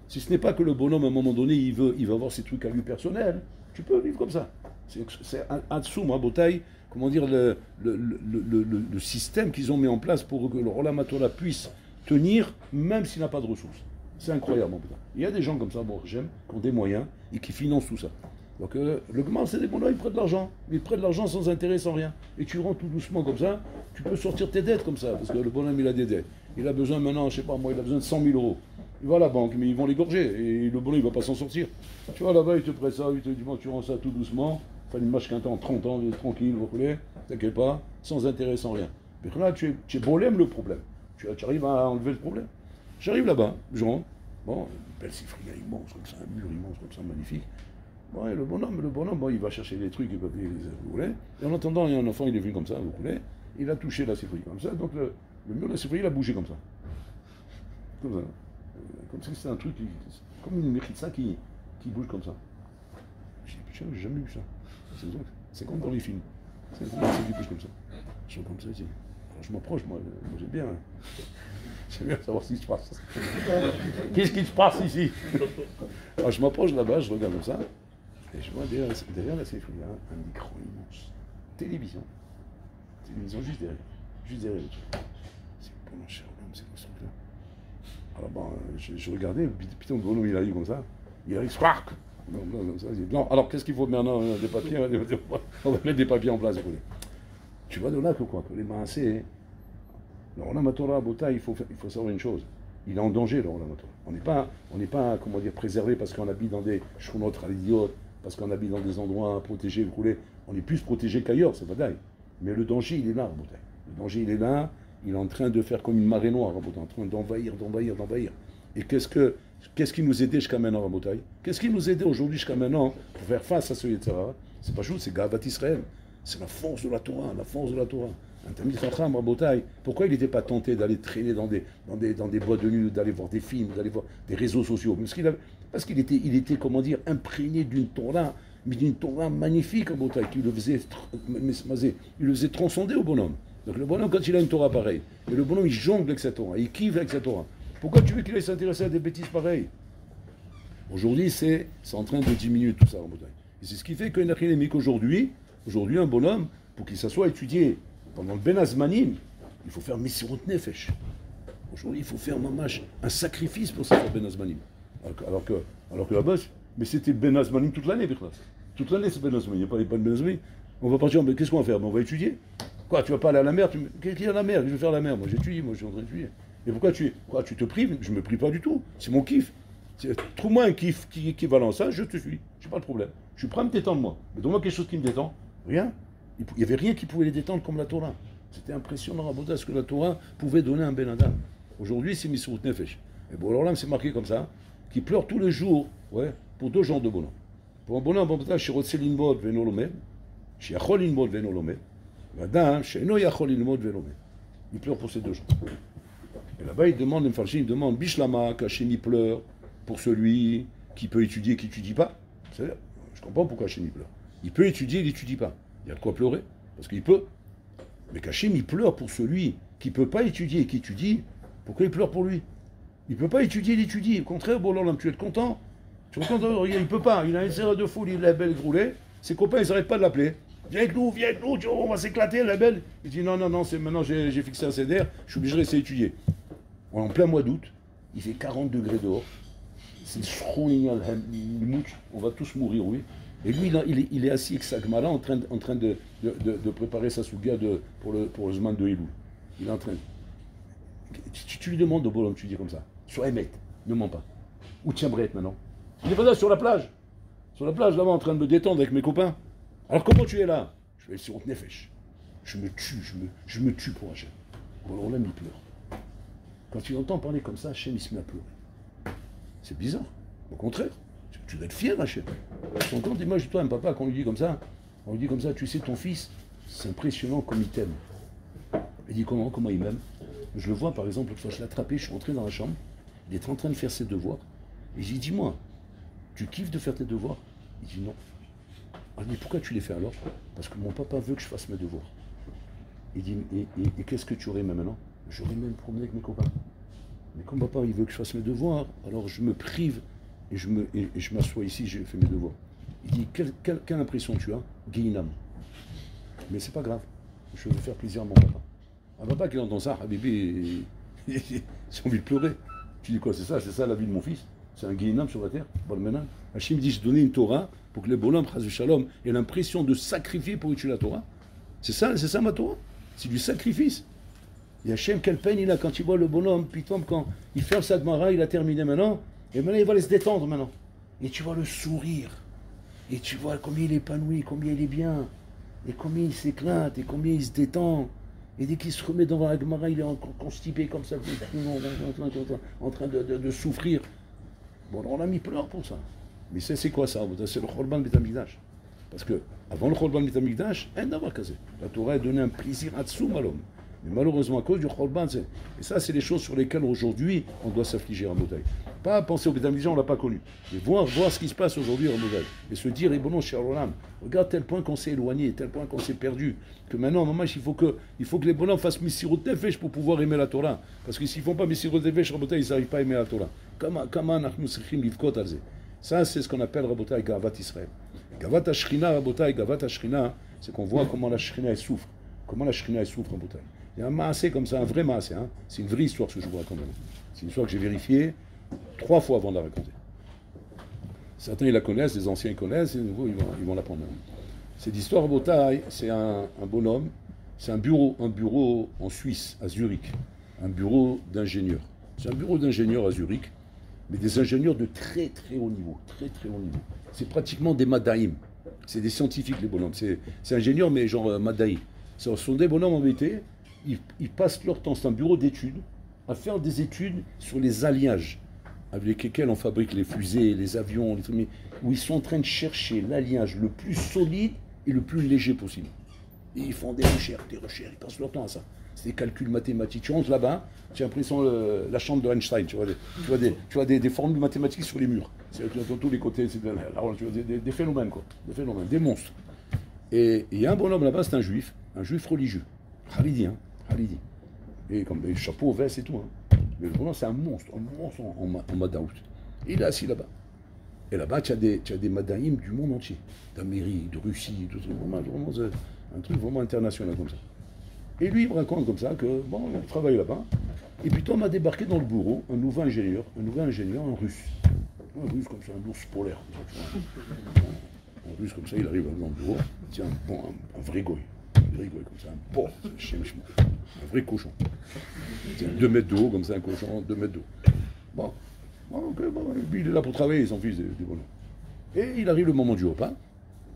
Si ce n'est pas que le bonhomme, à un moment donné, il veut avoir ses trucs à lui personnels, tu peux vivre comme ça. C'est Atsoum, à Botaï, comment dire, le système qu'ils ont mis en place pour que le Olam HaTorah puisse tenir, même s'il n'a pas de ressources. C'est incroyable, mon putain. Il y a des gens comme ça, bon, j'aime, qui ont des moyens et qui financent tout ça. Donc le gmar, c'est des bonhommes, ils prêtent de l'argent. Ils prêtent de l'argent sans intérêt, sans rien. Et tu rentres tout doucement comme ça, tu peux sortir tes dettes comme ça. Parce que le bonhomme, il a des dettes. Il a besoin maintenant, je sais pas moi, il a besoin de 100 000 euros. Il va à la banque, mais ils vont l'égorger. Et le bonhomme, il va pas s'en sortir. Tu vois, là-bas, il te prête ça, il te dit, bon, tu rends ça tout doucement. Fais une marche qu'un temps, 30 ans, tranquille, vous voulez, t'inquiète pas, sans intérêt, sans rien. Mais là, tu es bolème le problème. Tu arrives à enlever le problème. J'arrive là-bas, je rentre. Bon, une belle cifrière immense comme ça, un mur immense comme ça, magnifique. Bon, et le bonhomme, bon, il va chercher des trucs, il peut payer, vous voulez. Et en attendant, il y a un enfant, il est venu comme ça, vous voulez. Il a touché la cifrière comme ça, donc le mur de la cifrière, il a bougé comme ça. Comme ça. Comme si c'était un truc, comme une méritza qui bouge comme ça. J'ai dit, putain, j'ai jamais vu ça. C'est comme dans les films. C'est qui bouge comme ça. Je suis comme ça, je dis, alors je m'approche, moi j'aime bien. Hein. J'aime bien savoir ce qui se passe. Qu'est-ce qui se passe ici? Alors je m'approche là-bas, je regarde comme ça, et je vois derrière la séfria un écran immense. Télévision juste derrière. C'est bon, mon cher homme, c'est quoi ce truc-là? Alors bon, je regardais, putain, le bonhomme il arrive comme ça, il arrive, squark! Comme ça, il dit, non, alors qu'est-ce qu'il faut maintenant? Des papiers, on va mettre des papiers en place. Tu vois de là que quoi? Que les maasés, le Olam HaTorah, Bota, il faut savoir une chose, il est en danger le Olam HaTorah. On n'est pas, comment dire, préservé parce qu'on habite dans des shkunot halidiyot, parce qu'on habite dans des endroits protégés, vous voulez, on est plus protégé qu'ailleurs, c'est pas dingue. Mais le danger, il est là, Bota. Le danger, il est là, il est en train de faire comme une marée noire, Bota, en train d'envahir. Et qu'est-ce qui nous aidait jusqu'à maintenant, Rabotai? Qu'est-ce qui nous aidait aujourd'hui jusqu'à maintenant pour faire face à ce Yetzirah? C'est pas juste, c'est Gavat Israël. C'est la force de la Torah, Un Talmid Chacham, Rabotai, pourquoi il n'était pas tenté d'aller traîner dans des boîtes de nuit, d'aller voir des films, d'aller voir des réseaux sociaux? Parce qu'il était, comment dire, imprégné d'une Torah, mais d'une Torah magnifique, Rabotai, qui le faisait transcender au bonhomme. Donc le bonhomme, quand il a une Torah pareille, et le bonhomme il jongle avec sa Torah, il kiffe avec sa Torah. Pourquoi tu veux qu'il aille s'intéresser à des bêtises pareilles? Aujourd'hui, c'est en train de diminuer tout ça en Bretagne. Et c'est ce qui fait qu'aujourd'hui, un bonhomme, pour qu'il s'assoie étudier pendant le Ben Azmanim, il faut faire Messirut Nefesh. Aujourd'hui, il faut faire mamash, un sacrifice pour ça, faire Ben Azmanim. Alors que là-bas, mais c'était Ben Azmanim toute l'année, toute l'année c'est Ben Azmanim. Il n'y a pas de Ben Azmanim. On va partir, mais qu'est-ce qu'on va faire? On va étudier. Quoi, tu vas pas aller à la mer? Qu'est-ce qu'il y a à la mer? Je vais faire la mer. Moi, j'étudie, je suis en train d'étudier. Et pourquoi tu te prives? Je ne me prive pas du tout. C'est mon kiff. Trouve-moi un kiff qui est équivalent à ça, je te suis. Je n'ai pas de problème. Je suis prêt à me détendre, moi. Mais donne-moi quelque chose qui me détend. Rien. Il n'y avait rien qui pouvait les détendre comme la Torah. C'était impressionnant, à ce que la Torah pouvait donner un Ben Adam. Aujourd'hui, c'est Messirut Nefesh. Et bon, alors là, c'est marqué comme ça, qui pleure tous les jours, pour deux genres de bonhommes. Pour un bonhomme, chez Rotse Linmod Veno Lomed, chez Yachol Linmod Veno Lomed, Madame, chez Eno Yachol Linmod Veno Lomed. Il pleure pour ces deux gens. Et là-bas, il demande, Bishlama, qu'Hachem il pleure pour celui qui peut étudier et qui n'étudie pas. C'est-à-dire, je comprends pourquoi Hachem il pleure. Il peut étudier, il n'étudie pas. Il y a de quoi pleurer, parce qu'il peut. Mais qu'Hachem il pleure pour celui qui ne peut pas étudier et qui étudie, pourquoi il pleure pour lui? Il ne peut pas étudier, il étudie. Au contraire, bon, là, tu es content. Tu es content, il ne peut pas. Il a une série de foule, il a la belle groulée. Ses copains, ils n'arrêtent pas de l'appeler. Viens avec nous, on va s'éclater, la belle. Il dit non, maintenant j'ai fixé un CDR, je suis obligé de rester étudier. On est en plein mois d'août, il fait 40 degrés dehors, c'est on va tous mourir, oui. Et lui, il est assis avec sa Gemara en train de préparer sa souga pour le Zman de Elul. Il est en train. Tu lui demandes au bonhomme, tu dis comme ça, sois émet, ne mens pas. Où tiens Brett maintenant? Il est pas là sur la plage. Sur la plage, là-bas, en train de me détendre avec mes copains. Alors comment tu es là? Je vais sur Nefesh. Je me tue pour Hachem. Alors là, il pleure. Quand tu entends parler comme ça, Hachem, il se met à pleurer. C'est bizarre. Au contraire, tu dois être fier, Hachem. Tu entends, imagine-toi un papa, quand on lui dit comme ça, tu sais, ton fils, c'est impressionnant comme il t'aime. Il dit comment il m'aime? Je le vois, par exemple, une fois, je l'ai attrapé, je suis rentré dans la chambre, il est en train de faire ses devoirs, et j'ai dit, dis-moi, tu kiffes de faire tes devoirs? Il dit non. Alors, mais pourquoi tu les fais alors? Parce que mon papa veut que je fasse mes devoirs. Il dit, et qu'est-ce que tu aurais même maintenant? J'aurais même promené avec mes copains. Mais comme papa il veut que je fasse mes devoirs, alors je me prive et je m'assois ici, j'ai fait mes devoirs. Il dit, quelle impression tu as? Guéinam. Mais c'est pas grave, je veux faire plaisir à mon papa. Un papa qui entend ça, Habibi, j'ai envie de pleurer. Tu dis quoi? C'est ça la vie de mon fils? C'est un guéinam sur la terre? Hachem dit, je donnais une Torah pour que les bonhommes, Chas Shalom, aient l'impression de sacrifier pour étudier la Torah. C'est ça ma Torah? C'est du sacrifice. Et Hachem, quelle peine il a quand il voit le bonhomme, puis quand il ferme sa Gemara, il a terminé maintenant, et maintenant il va aller se détendre maintenant. Et tu vois le sourire, et tu vois combien il est épanoui, combien il est bien, et combien il s'éclate, et combien il se détend. Et dès qu'il se remet devant la Gemara, il est encore constipé comme ça, en train de souffrir. Bon, on a mis pleure pour ça. Mais c'est quoi ça? C'est le Chorban Bet Hamikdash. Parce que avant le Chorban Bet Hamikdash, rien d'avoir casé. La Torah a donné un plaisir à Tsoum à l'homme. Mais malheureusement, à cause du Khorban, et ça, c'est les choses sur lesquelles aujourd'hui on doit s'affliger, Rabotai. Pas penser au Bédamizan, on ne l'a pas connu. Mais voir ce qui se passe aujourd'hui, Rabotai. Et se dire, et bon, cher Roland, regarde tel point qu'on s'est éloigné, tel point qu'on s'est perdu. Que maintenant, maman, il faut que les bonhommes fassent Messirot Nefesh pour pouvoir aimer la Torah. Parce que s'ils ne font pas Messirot Nefesh, Rabotai, ils n'arrivent pas à aimer la Torah. Ça, c'est ce qu'on appelle, Rabotai, Gavat Israël. Gavat Ashrina, Rabotai, Gavat Ashrina, c'est qu'on voit comment la Shrina elle souffre. Comment la Shrina elle souffre, Rabotai. Il y a un maasé comme ça, un vrai maasé. Hein. C'est une vraie histoire que je vous raconte. C'est une histoire que j'ai vérifiée 3 fois avant de la raconter. Certains ils la connaissent, les anciens ils connaissent, et les nouveaux ils vont l'apprendre. Cette histoire, Rabotai, c'est un bonhomme, c'est un bureau en Suisse, à Zurich. Un bureau d'ingénieurs. C'est un bureau d'ingénieurs à Zurich, mais des ingénieurs de très très haut niveau. Très très haut niveau. C'est pratiquement des madaïm. C'est des scientifiques, les bonhommes. C'est ingénieurs, mais genre madaï. Ce sont des bonhommes en vérité. Ils passent leur temps, c'est un bureau d'études, à faire des études sur les alliages avec lesquels on fabrique les fusées, les avions, les trucs, où ils sont en train de chercher l'alliage le plus solide et le plus léger possible. Et ils font des recherches, ils passent leur temps à ça. C'est des calculs mathématiques. Tu rentres là-bas, tu as l'impression la chambre de Einstein, tu vois des formules mathématiques sur les murs. C'est dans tous les côtés, tu vois des phénomènes, quoi. Des phénomènes, des monstres. Et il y a un bonhomme là-bas, c'est un juif religieux. Haridi, hein. Halidi. Et comme des chapeaux, vestes et tout. Hein. Mais vraiment, c'est un monstre en Madaout. Il est assis là-bas. Et là-bas, tu as des Madaïm du monde entier. D'Amérique, de Russie, tout ça. Vraiment, un truc vraiment international comme ça. Et lui, il me raconte comme ça que, bon, il travaille là-bas. Et puis, on m'a débarqué dans le bureau un nouveau ingénieur, un russe. Un russe comme ça, un ours polaire. Un russe comme ça, il arrive dans le bureau. Tiens, bon, un vrai goy. Un vrai goy comme ça, un vrai cochon. 2 mètres de haut, comme ça, un cochon, 2 mètres de haut. Bon, ok, bon, et puis il est là pour travailler, il s'en fiche des bonhommes. Et il arrive le moment du repas.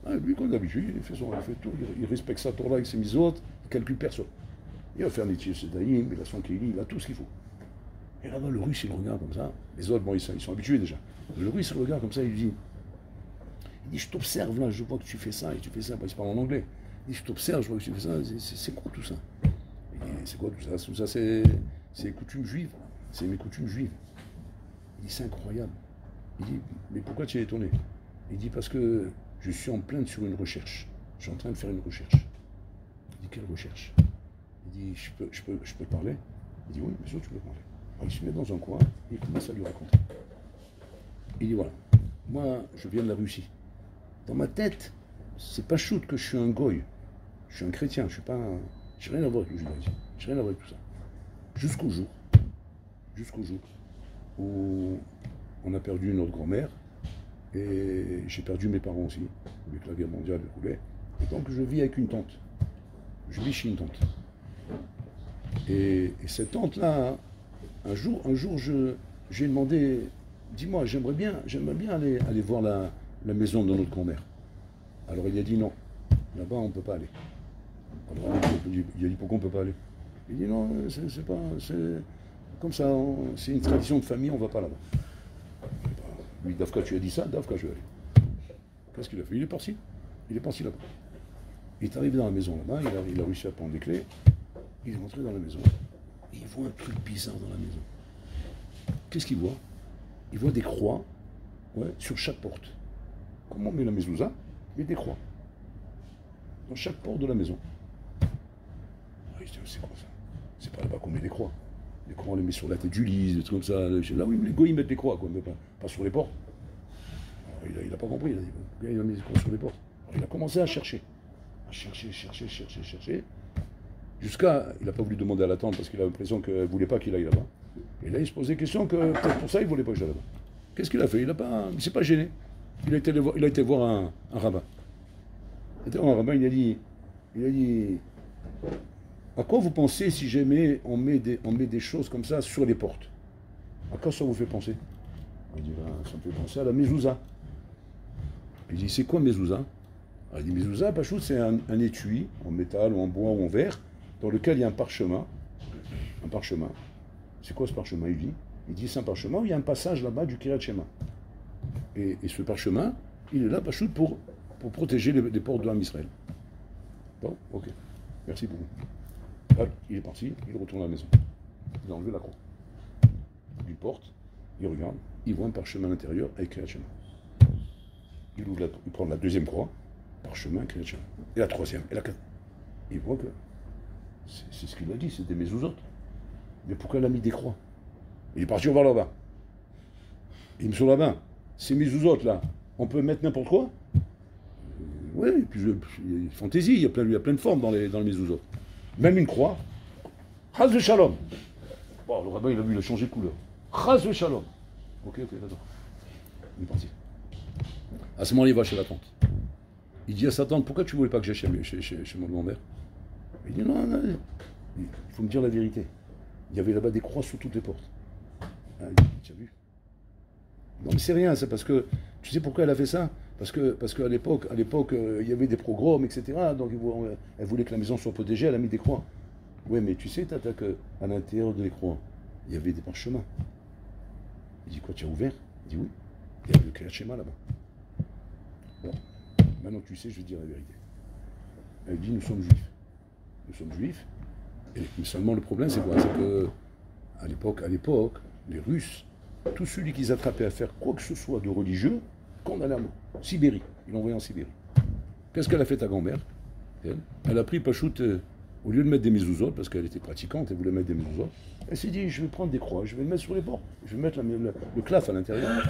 Ah, lui, comme d'habitude, il fait tout, il respecte sa Torah avec ses misotes, il ne calcule personne. Il va faire Nitié Sedaïm, il a son Kéli, il a tout ce qu'il faut. Et là-bas, le russe, il regarde comme ça. Les autres, bon, ils sont habitués déjà. Le russe, il regarde comme ça, il dit, je t'observe là, je vois que tu fais ça, et tu fais ça, il se parle en anglais. Il dit, je t'observe, je vois que tu fais ça, c'est quoi tout ça? Il dit, c'est quoi tout ça? Tout ça, c'est les coutumes juives. C'est mes coutumes juives. Il dit, c'est incroyable. Il dit, mais pourquoi tu es étonné? Il dit, parce que je suis en plein sur une recherche. Je suis en train de faire une recherche. Il dit, quelle recherche? Il dit, je peux parler? Il dit, oui, bien sûr, tu peux parler. Alors, il se met dans un coin et il commence à lui raconter. Il dit, voilà, moi, je viens de la Russie. Dans ma tête, c'est pas shoot que je suis un goy. Je suis un chrétien, je suis pas un... J'ai rien à voir avec le judaïsme. J'ai rien à voir avec tout ça. Jusqu'au jour où on a perdu notre grand-mère et j'ai perdu mes parents aussi, avec la guerre mondiale roulait. Et donc je vis avec une tante. Je vis chez une tante. Et cette tante-là, un jour, j'ai demandé, dis-moi, j'aimerais bien aller voir la maison de notre grand-mère. Alors il a dit non, là-bas on ne peut pas aller. Alors, il a dit pourquoi on ne peut pas aller? Il dit non, c'est pas, c'est comme ça, c'est une tradition de famille, on ne va pas là-bas. Lui, Dafka, tu as dit ça, Dafka, je vais aller. Qu'est-ce qu'il a fait? Il est parti là-bas. Il est arrivé dans la maison là-bas, il a réussi à prendre les clés, il est rentré dans la maison, et il voit un truc bizarre dans la maison. Qu'est-ce qu'il voit? Il voit des croix, sur chaque porte. Comment on met la mezouza? Il y a des croix. Dans chaque porte de la maison. Il se dit, c'est quoi ça? C'est pas là-bas qu'on met des croix. Les croix, on les met sur la tête du lit, des trucs comme ça. Là, oui, mais les goïs mettent des croix, quoi, mais pas sur les portes. Alors, il n'a pas compris, il a dit, il a mis des croix sur les portes. Alors, il a commencé à chercher. Jusqu'à, il n'a pas voulu demander à la tante parce qu'il a l'impression qu'elle ne voulait pas qu'il aille là-bas. Et là, il se posait question que peut-être pour ça, il ne voulait pas que j'aille là-bas. Qu'est-ce qu'il a fait? Il ne s'est pas gêné. Il a été voir un rabbin. Il a dit, à quoi vous pensez si jamais on met des choses comme ça sur les portes? À quoi ça vous fait penser? Il dit, ça me fait penser à la mezouza. Il dit, c'est quoi mezouza? Il dit, mezouza, Pachou, c'est un étui en métal ou en bois ou en verre dans lequel il y a un parchemin. Un parchemin. C'est quoi ce parchemin? Il dit, c'est un parchemin où il y a un passage là-bas du Kiryat Shema. Et ce parchemin, il est là, Pachou, pour protéger les portes de l'Am Israël. Bon, ok. Merci beaucoup. Hop, il est parti, il retourne à la maison. Il a enlevé la croix. Il porte, il regarde, il voit un parchemin à l'intérieur avec Kriyat Shema. Il prend la deuxième croix, parchemin, Kriyat Shema. Et la troisième, et la quatrième. Il voit que c'est ce qu'il a dit, c'est des mezuzot. Mais pourquoi il a mis des croix? Il est parti voir là-bas. Il me dit là-bas, ces mezuzot là, on peut mettre n'importe quoi? Oui, et puis fantaisie, il y a plein de formes dans les mezuzot. Même une croix. Chaz ve shalom. Bon, le rabbin, il a changé de couleur. Chaz ve shalom. Ok, d'accord. Il est parti. À ce moment-là, il va chez la tante. Il dit à sa tante, pourquoi tu ne voulais pas que j'aille chez mon grand-mère? Il dit, non, il faut me dire la vérité. Il y avait là-bas des croix sur toutes les portes. Ah, il dit, tu as vu? Non, mais c'est rien, c'est parce que, tu sais pourquoi elle a fait ça? Parce qu'à l'époque, il y avait des pogroms, etc. Donc elle voulait que la maison soit protégée, elle a mis des croix. Oui, mais tu sais, Tata, qu'à l'intérieur de les croix, il y avait des parchemins. Il dit, quoi, tu as ouvert? Il dit, oui. Il y avait le Kriyat Shema là-bas. Bon, maintenant que tu sais, je vais te dire la vérité. Elle dit, nous sommes juifs. Nous sommes juifs. Et seulement le problème, c'est quoi? C'est que, à l'époque, les Russes, tous ceux qu'ils attrapaient à faire quoi que ce soit de religieux, condamnés à mort. Sibérie. Ils l'ont envoyé en Sibérie. Qu'est-ce qu'elle a fait, ta grand-mère? Elle a pris Pachout, au lieu de mettre des mezuzot, parce qu'elle était pratiquante, elle voulait mettre des mezuzot, elle s'est dit, je vais prendre des croix, je vais le mettre sur les portes, je vais mettre le claf à l'intérieur.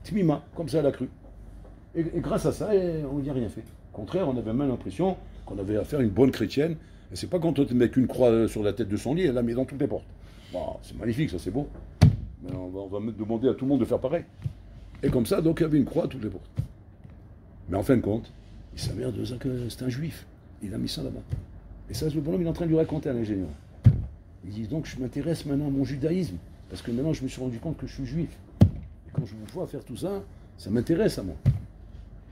Tmima, comme ça elle a cru. Et grâce à ça, on n'y a rien fait. Au contraire, on avait même l'impression qu'on avait affaire à une bonne chrétienne. Et c'est pas quand on te met qu'une croix sur la tête de son lit, elle la met dans toutes les portes. Bon, c'est magnifique, ça c'est beau. Mais on va demander à tout le monde de faire pareil. Et comme ça, donc il y avait une croix à toutes les portes. Mais en fin de compte, il s'avère que c'est un juif. Il a mis ça là-bas. Et ça, le bonhomme, il est en train de lui raconter à l'ingénieur. Il dit donc, je m'intéresse maintenant à mon judaïsme. Parce que maintenant, je me suis rendu compte que je suis juif. Et quand je vous vois faire tout ça, ça m'intéresse à moi.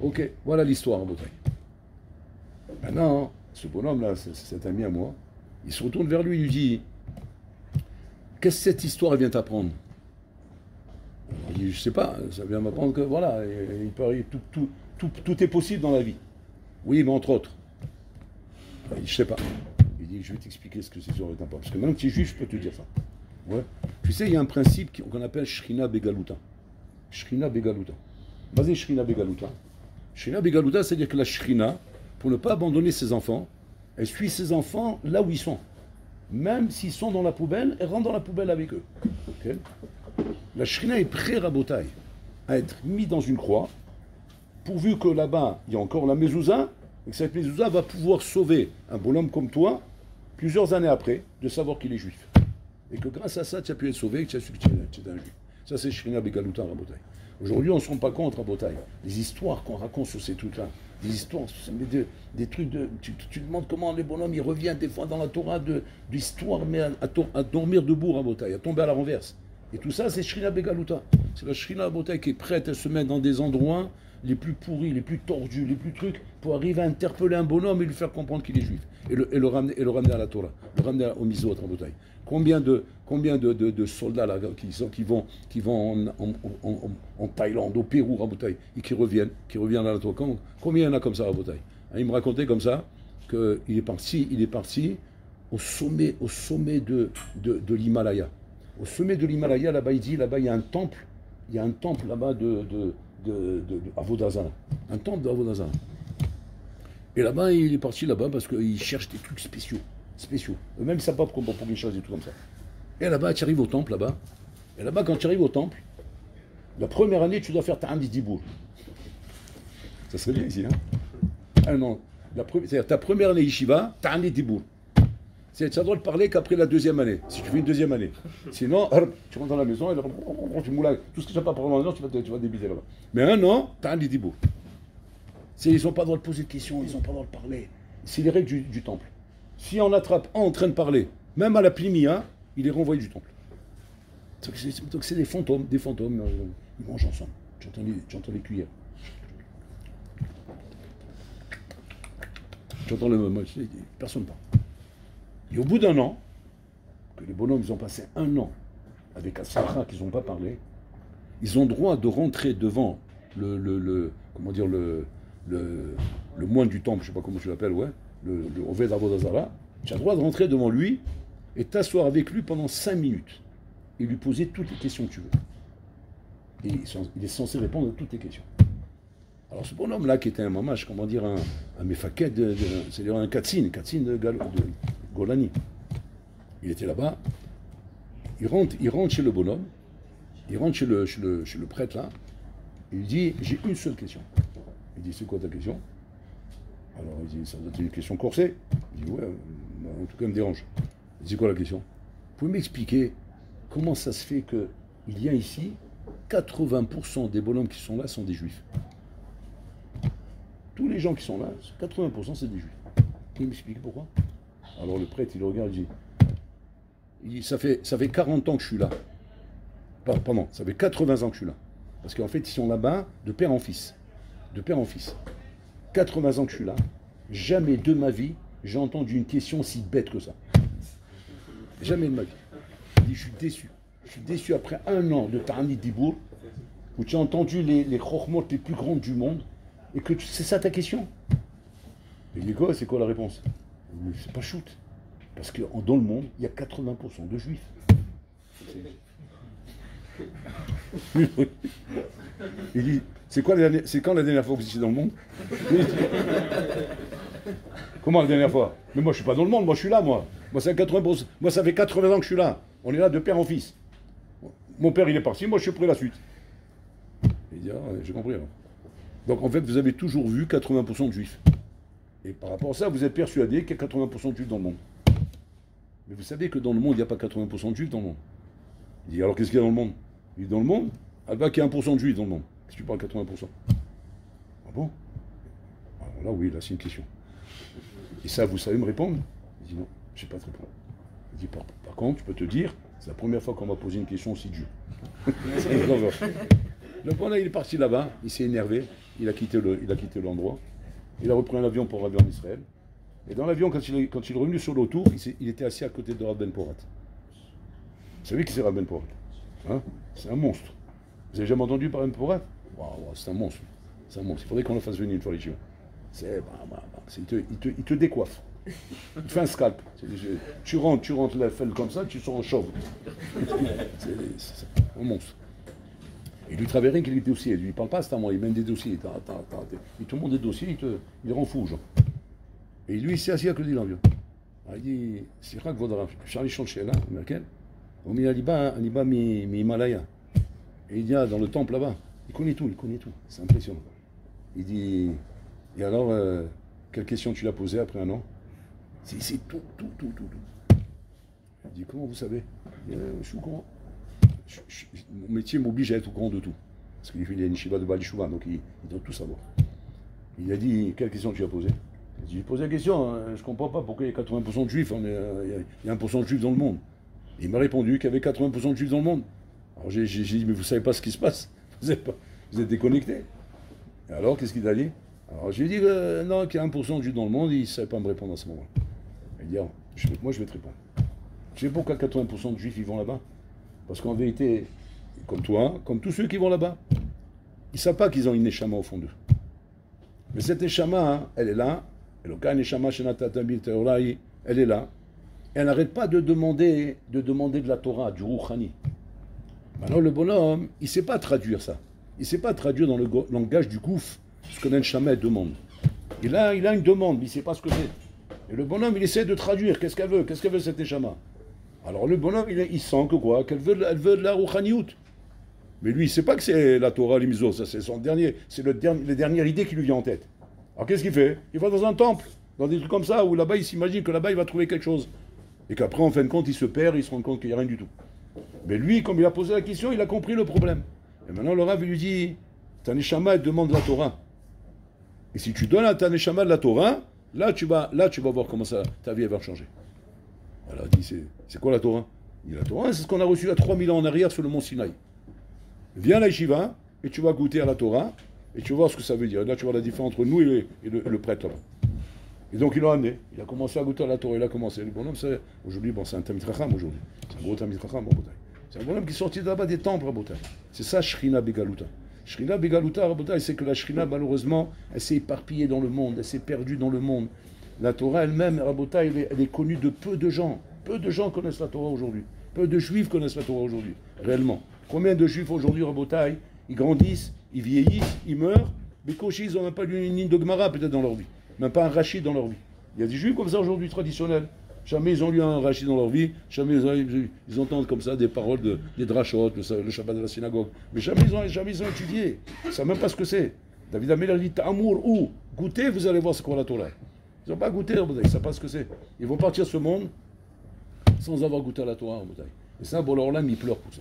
Ok, voilà l'histoire en bataille. Maintenant, ce bonhomme-là, cet ami à moi, il se retourne vers lui, il lui dit, qu'est-ce que cette histoire vient t'apprendre? Il dit, je sais pas, ça vient m'apprendre que voilà, tout est possible dans la vie. Oui, mais entre autres. Il dit, je sais pas. Il dit, je vais t'expliquer ce que c'est sur le temps. Parce que maintenant que tu es juif, je peux te dire ça. Ouais. Tu sais, il y a un principe qu'on appelle Shrina Begaluta. Shrina Begaluta. Vas-y, Shrina Begaluta. Shrina Begaluta, c'est-à-dire que la Shrina, pour ne pas abandonner ses enfants, elle suit ses enfants là où ils sont. Même s'ils sont dans la poubelle, elle rentre dans la poubelle avec eux. Okay. La Shrina est prête, Rabotai, à être mise dans une croix, pourvu que là-bas, il y a encore la mezouza, et que cette mezouza va pouvoir sauver un bonhomme comme toi, plusieurs années après, de savoir qu'il est juif. Et que grâce à ça, tu as pu être sauvé et que tu as su que tu es un juif. Ça, c'est Shrina Begaluta, Rabotai. Aujourd'hui, on ne se rend pas compte, Rabotai. Les histoires qu'on raconte sur ces trucs-là, des histoires, des trucs de... Tu demandes comment les bonhommes, ils reviennent des fois dans la Torah d'histoire, mais à dormir debout, Rabotai, à tomber à la renverse. Et tout ça, c'est Shrina Begaluta. C'est la Shrina Rabotai qui est prête à se mettre dans des endroits les plus pourris, les plus tordus, les plus trucs, pour arriver à interpeller un bonhomme et lui faire comprendre qu'il est juif. Et le ramener à la Torah, le ramener au Mizot, Rabotai. Combien de soldats là, qui vont en Thaïlande, au Pérou, Rabotai, et qui reviennent à la Torah. Combien il y en a comme ça, Rabotai? Il me racontait comme ça qu'il est parti au sommet de l'Himalaya. Au sommet de l'Himalaya, là-bas, il dit, là-bas, il y a un temple là-bas de Avodazara. Un temple d'Avodazara. Et là-bas, il est parti là-bas parce qu'il cherche des trucs spéciaux. Eux-mêmes, ils ne savent pas pourquoi ils cherchent des trucs comme ça. Et là-bas, tu arrives au temple, là-bas. Et là-bas, quand tu arrives au temple, la première année, tu dois faire Ta'am Dibour. Ça serait bien ici, hein? Ah non. C'est-à-dire, ta première année Yeshiva, Ta'am Dibour. Tu as le droit de parler qu'après la deuxième année, si tu fais une deuxième année. Sinon, tu rentres dans la maison et tu moules tout ce que tu n'as pas parlé dans la maison, tu vas débiter là-bas. Mais un an, Ta'am Dibour. Ils n'ont pas le droit de poser de questions, ils n'ont pas le droit de parler. C'est les règles du temple. Si on attrape un en train de parler, même à la plimia, il est renvoyé du temple. Donc c'est des fantômes, ils mangent ensemble. Tu entends les cuillères. Tu entends personne ne parle. Et au bout d'un an, que les bonhommes ils ont passé un an avec un Sahara qu'ils n'ont pas parlé, ils ont droit de rentrer devant le moine du temple, je ne sais pas comment tu l'appelles, ouais, le Oved Avodazara, Tu as le droit de rentrer devant lui et t'asseoir avec lui pendant 5 minutes et lui poser toutes les questions que tu veux. Et il est censé répondre à toutes les questions. Alors ce bonhomme-là, qui était un mamash, comment dire, un mefaked, c'est-à-dire un katsin de Golani, il était là-bas, il rentre chez le bonhomme, il rentre chez le prêtre là, il lui dit, j'ai une seule question. Il dit, c'est quoi ta question? Alors il dit, ça doit être une question corsée. Il dit, ouais, en tout cas, elle me dérange. Il dit, c'est quoi la question? Vous pouvez m'expliquer comment ça se fait qu'il y a ici 80% des bonhommes qui sont là sont des juifs? Tous les gens qui sont là, 80% c'est des juifs. Il m'explique pourquoi. Alors le prêtre, il le regarde, il dit, ça fait 40 ans que je suis là. Pardon, ça fait 80 ans que je suis là. Parce qu'en fait, ils sont là-bas de père en fils. De père en fils. 80 ans que je suis là. Jamais de ma vie, j'ai entendu une question si bête que ça. Jamais de ma vie. Il dit, je suis déçu. Je suis déçu après un an de Ta'anit Dibour, où tu as entendu les chokhmot les plus grandes du monde, et que c'est ça ta question. Il dit quoi? C'est quoi la réponse? C'est pas shoot. Parce que dans le monde, il y a 80% de juifs. Il dit, c'est quand la dernière fois que vous étiez dans le monde? Comment la dernière fois? Mais moi je suis pas dans le monde, moi je suis là, moi. Moi ça fait 80%, moi ça fait 80 ans que je suis là. On est là de père en fils. Mon père il est parti, moi je suis pris la suite. Il dit, ah, j'ai compris alors. Donc en fait vous avez toujours vu 80% de juifs. Et par rapport à ça, vous êtes persuadé qu'il y a 80% de juifs dans le monde. Mais vous savez que dans le monde, il n'y a pas 80% de juifs dans le monde. Il dit, alors qu'est-ce qu'il y a dans le monde? Il dit, dans le monde, il y a 1% de juifs dans le monde. Si tu parles 80%. Ah bon? Alors là, oui, là, c'est une question. Et ça, vous savez me répondre? Il dit, non, je ne sais pas te répondre. Il dit, par contre, je peux te dire, c'est la première fois qu'on m'a posé une question aussi dure. Donc voilà, il est parti là-bas, il s'est énervé, il a quitté l'endroit. Il a repris un avion pour revenir en Israël. Et dans l'avion, quand il est revenu sur le retour, il était assis à côté de Rav Ben Porat. Vous savez qui c'est Rav Ben Porat? Hein? C'est un monstre. Vous avez jamais entendu parler de Porat? Waouh, c'est un monstre. C'est un monstre. Il faudrait qu'on le fasse venir une fois les yeux. Il te décoiffe. Il te fait un scalp. Tu rentres la felle comme ça, tu sors en chauve. C'est un monstre. Il lui travaille rien qu'il ait des dossiers. Il ne parle pas à moi, il mène des dossiers. Il te montre des dossiers, il rend fou, genre. Et lui, il s'est assis à côté de l'avion. Il dit, c'est vrai que votre Charlie Chanchela, américaine, au milieu d'Aliba, mi Himalaya. Et il dit, dans le temple là-bas, il connaît tout. C'est impressionnant. Il dit, et alors, quelle question tu l'as posée après un an? C'est tout. Il dit, comment vous savez? Je suis au courant. Mon métier m'oblige à être au courant de tout. Parce qu'il fait une yeshiva de Bali Shouva, donc il doit tout savoir. Il a dit, quelle question tu as posée? J'ai posé la question, je ne comprends pas pourquoi il y a 80% de juifs, il y a 1% de juifs dans le monde. Et il m'a répondu qu'il y avait 80% de juifs dans le monde. Alors j'ai dit, mais vous ne savez pas ce qui se passe, vous êtes déconnectés. Et alors, qu'est-ce qu'il a dit? Alors j'ai dit, non, qu'il y a 1% de juifs dans le monde, il ne savait pas me répondre à ce moment-là. Il dit, moi je vais te répondre. Tu sais pourquoi 80% de juifs ils vont là-bas? Parce qu'en vérité, comme toi, comme tous ceux qui vont là-bas, ils ne savent pas qu'ils ont une neshama au fond d'eux. Mais cette neshama, elle est là, elle est là, et elle n'arrête pas de demander de la Torah, du Rouhani. Maintenant, le bonhomme, il ne sait pas traduire ça. Il ne sait pas traduire dans le langage du Gouf ce que l'Neshama demande. Il a une demande, mais il ne sait pas ce que c'est. Et le bonhomme, il essaie de traduire. Qu'est-ce qu'elle veut cette Neshama? Alors le bonhomme, il sent que quoi? Elle veut de la Rouhaniout. Mais lui, il ne sait pas que c'est la Torah, les misos. Ça, c'est les dernières idées qui lui viennent en tête. Alors qu'est-ce qu'il fait? Il va dans un temple, dans des trucs comme ça, où là-bas il s'imagine que là-bas il va trouver quelque chose. Et qu'après, en fin de compte, il se perd, il se rend compte qu'il n'y a rien du tout. Mais lui, comme il a posé la question, il a compris le problème. Et maintenant, le Rav lui dit, ta neshama, elle demande la Torah. Et si tu donnes à ta neshama de la Torah, là tu vas voir comment ta vie elle va changer. Alors il dit, c'est quoi la Torah? Il dit, la Torah, c'est ce qu'on a reçu il y a 3000 ans en arrière sur le mont Sinaï. Viens à la yeshiva, et tu vas goûter à la Torah, et tu vas voir ce que ça veut dire. Et là, tu vois la différence entre nous et le prêtre là-bas. Et donc, il l'a amené. Il a commencé à goûter à la Torah. Il a commencé. Le bonhomme, aujourd'hui, c'est un Tamid Chacham aujourd'hui. C'est un gros Tamid Chacham, Rabotai. C'est un bonhomme qui est sorti de là-bas des temples, Rabotai. C'est ça, Shrina Begaluta. Shrina Begaluta, Rabotai, c'est que la Shrina, malheureusement, elle s'est éparpillée dans le monde. Elle s'est perdue dans le monde. La Torah elle-même, Rabotai, elle est connue de peu de gens. Peu de gens connaissent la Torah aujourd'hui. Peu de juifs connaissent la Torah aujourd'hui, réellement. Combien de juifs aujourd'hui, Rabotai, ils grandissent, ils vieillissent, ils meurent, mais Kochi, ils n'ont même pas lu une ligne de Gemara peut-être dans leur vie. Même pas un Rachid dans leur vie. Il y a des juifs comme ça aujourd'hui, traditionnels. Jamais ils ont lu un Rachid dans leur vie, jamais ils entendent comme ça des paroles, des drachot, le Shabbat de la synagogue. Mais jamais ils ont étudié. Ils ne savent même pas ce que c'est. David Améler dit Ta'amour ou goûtez, vous allez voir ce qu'est la Torah. Ils n'ont pas goûté, ils ne savent pas ce que c'est. Ils vont partir de ce monde sans avoir goûté à la Torah. Et ça, Bola Olam, il pleure pour ça.